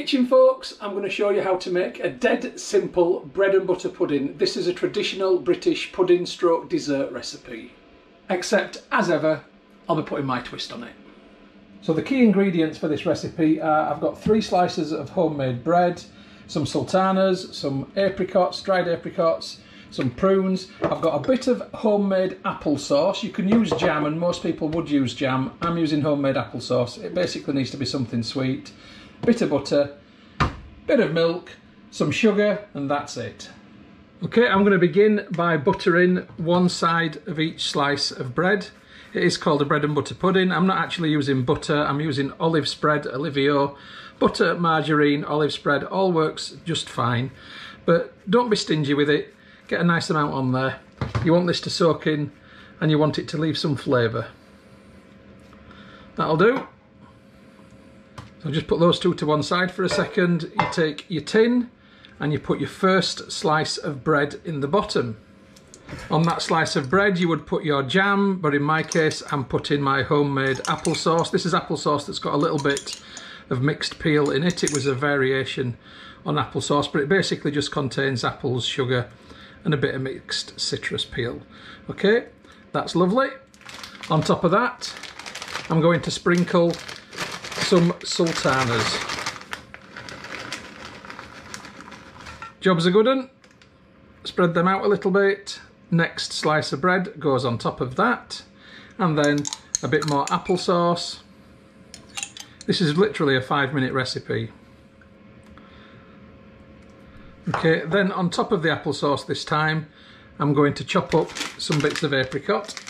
kitchen, folks, I'm going to show you how to make a dead simple bread and butter pudding. This is a traditional British pudding stroke dessert recipe. Except, as ever, I'll be putting my twist on it. So the key ingredients for this recipe are, I've got 3 slices of homemade bread, some sultanas, some apricots, dried apricots, some prunes. I've got a bit of homemade applesauce. You can use jam, and most people would use jam. I'm using homemade applesauce. It basically needs to be something sweet. Bit of butter, bit of milk, some sugar, and that's it. Okay, I'm going to begin by buttering one side of each slice of bread. It is called a bread and butter pudding. I'm not actually using butter, I'm using olive spread, Olivio. Butter, margarine, olive spread, all works just fine. But don't be stingy with it. Get a nice amount on there. You want this to soak in and you want it to leave some flavour. That'll do. So just put those two to one side for a second. You take your tin and you put your first slice of bread in the bottom. On that slice of bread you would put your jam, but in my case I'm putting my homemade applesauce. This is applesauce that's got a little bit of mixed peel in it. It was a variation on applesauce, but it basically just contains apples, sugar and a bit of mixed citrus peel. Okay, that's lovely. On top of that I'm going to sprinkle some sultanas. Job's a good one. Spread them out a little bit. Next slice of bread goes on top of that, and then a bit more applesauce. This is literally a 5-minute recipe. Okay, then on top of the applesauce this time I'm going to chop up some bits of apricot.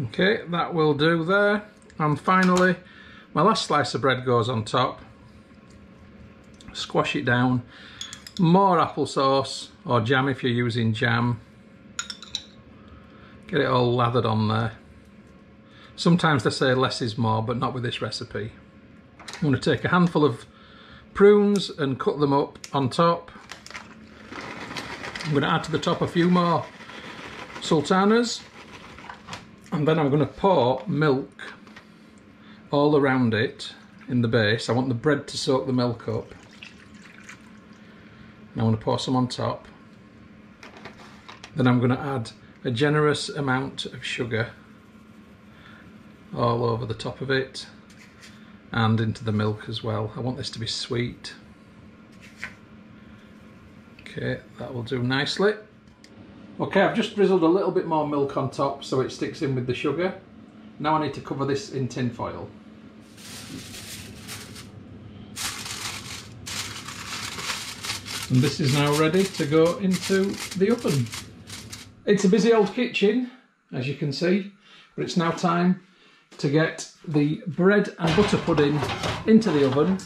Okay, that will do there. And finally, my last slice of bread goes on top. Squash it down. More applesauce, or jam if you're using jam. Get it all lathered on there. Sometimes they say less is more, but not with this recipe. I'm going to take a handful of prunes and cut them up on top. I'm going to add to the top a few more sultanas. And then I'm going to pour milk all around it in the base. I want the bread to soak the milk up. And I want to pour some on top. Then I'm going to add a generous amount of sugar all over the top of it and into the milk as well. I want this to be sweet. Okay, that will do nicely. Okay, I've just drizzled a little bit more milk on top so it sticks in with the sugar. Now I need to cover this in tin foil. And this is now ready to go into the oven. It's a busy old kitchen, as you can see, but it's now time to get the bread and butter pudding into the oven.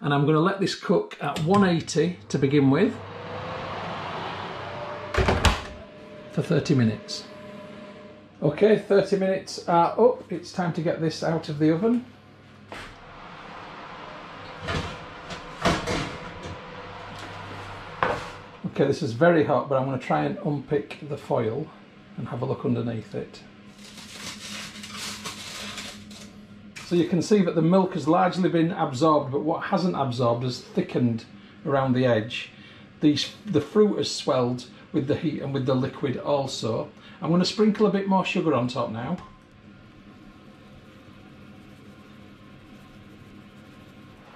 And I'm going to let this cook at 180 to begin with, for 30 minutes. Okay, 30 minutes are up. It's time to get this out of the oven. Okay, this is very hot, but I'm going to try and unpick the foil and have a look underneath it. So you can see that the milk has largely been absorbed, but what hasn't absorbed has thickened around the edge. The fruit has swelled with the heat and with the liquid also. I'm going to sprinkle a bit more sugar on top now.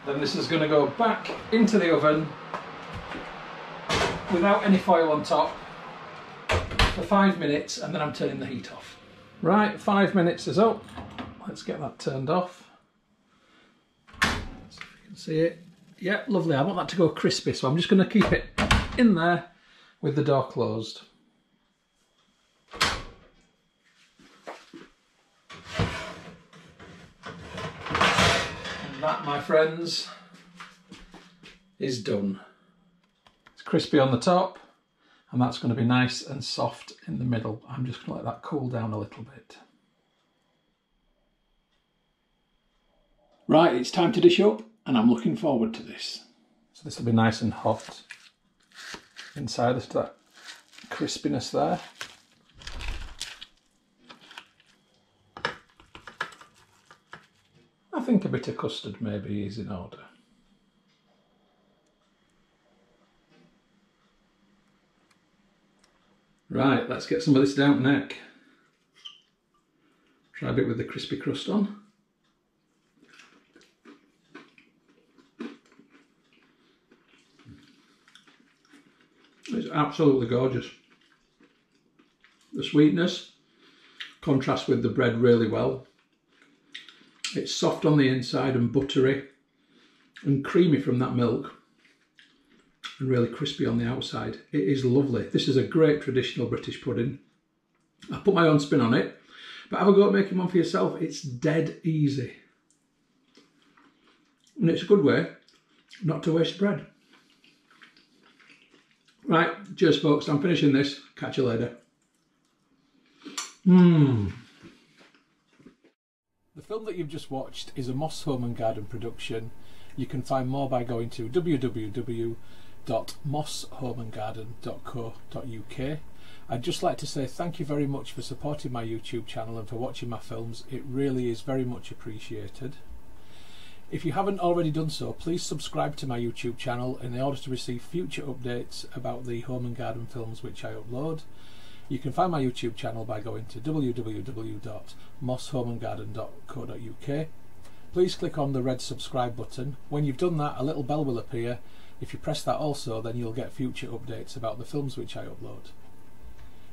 Then this is going to go back into the oven without any foil on top for 5 minutes, and then I'm turning the heat off. Right, 5 minutes is up. Let's get that turned off. So if you can see it. Yeah, lovely. I want that to go crispy, so I'm just going to keep it in there with the door closed. And that, my friends, is done. It's crispy on the top, and that's going to be nice and soft in the middle. I'm just going to let that cool down a little bit. Right, it's time to dish up, and I'm looking forward to this. So this will be nice and hot inside. There's that crispiness there. I think a bit of custard maybe is in order. Right, let's get some of this damp neck. Try a bit with the crispy crust on. It's absolutely gorgeous. The sweetness contrasts with the bread really well. It's soft on the inside and buttery and creamy from that milk and really crispy on the outside. It is lovely. This is a great traditional British pudding. I put my own spin on it, but have a go at making one for yourself. It's dead easy. And it's a good way not to waste bread. Right, cheers folks, I'm finishing this. Catch you later. The film that you've just watched is a Moss Home and Garden production. You can find more by going to www.mosshomeandgarden.co.uk. I'd just like to say thank you very much for supporting my YouTube channel and for watching my films. It really is very much appreciated. If you haven't already done so, please subscribe to my YouTube channel in order to receive future updates about the home and garden films which I upload. You can find my YouTube channel by going to www.mosshomeandgarden.co.uk. Please click on the red subscribe button. When you've done that, a little bell will appear. If you press that also, then you'll get future updates about the films which I upload.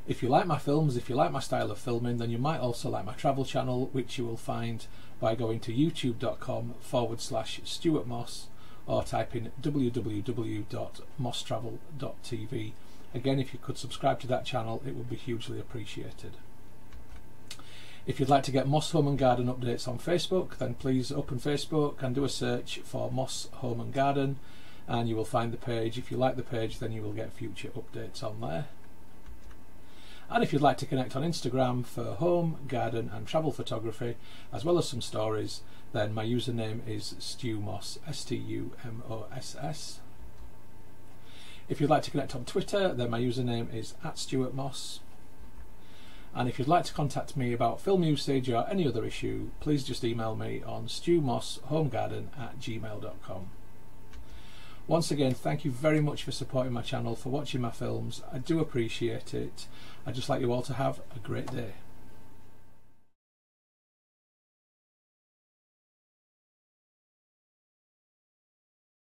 If you like my films, if you like my style of filming, then you might also like my travel channel, which you will find by going to youtube.com/Stuart Moss or type in www.mosstravel.tv. Again, if you could subscribe to that channel, it would be hugely appreciated. If you'd like to get Moss Home and Garden updates on Facebook, then please open Facebook and do a search for Moss Home and Garden, and you will find the page. If you like the page, then you will get future updates on there. And if you'd like to connect on Instagram for home, garden and travel photography, as well as some stories, then my username is Stu Moss, STUMOSS. If you'd like to connect on Twitter, then my username is @StuartMoss. And if you'd like to contact me about film usage or any other issue, please just email me on stewmosshomegarden@gmail.com. Once again, thank you very much for supporting my channel, for watching my films. I do appreciate it. I'd just like you all to have a great day.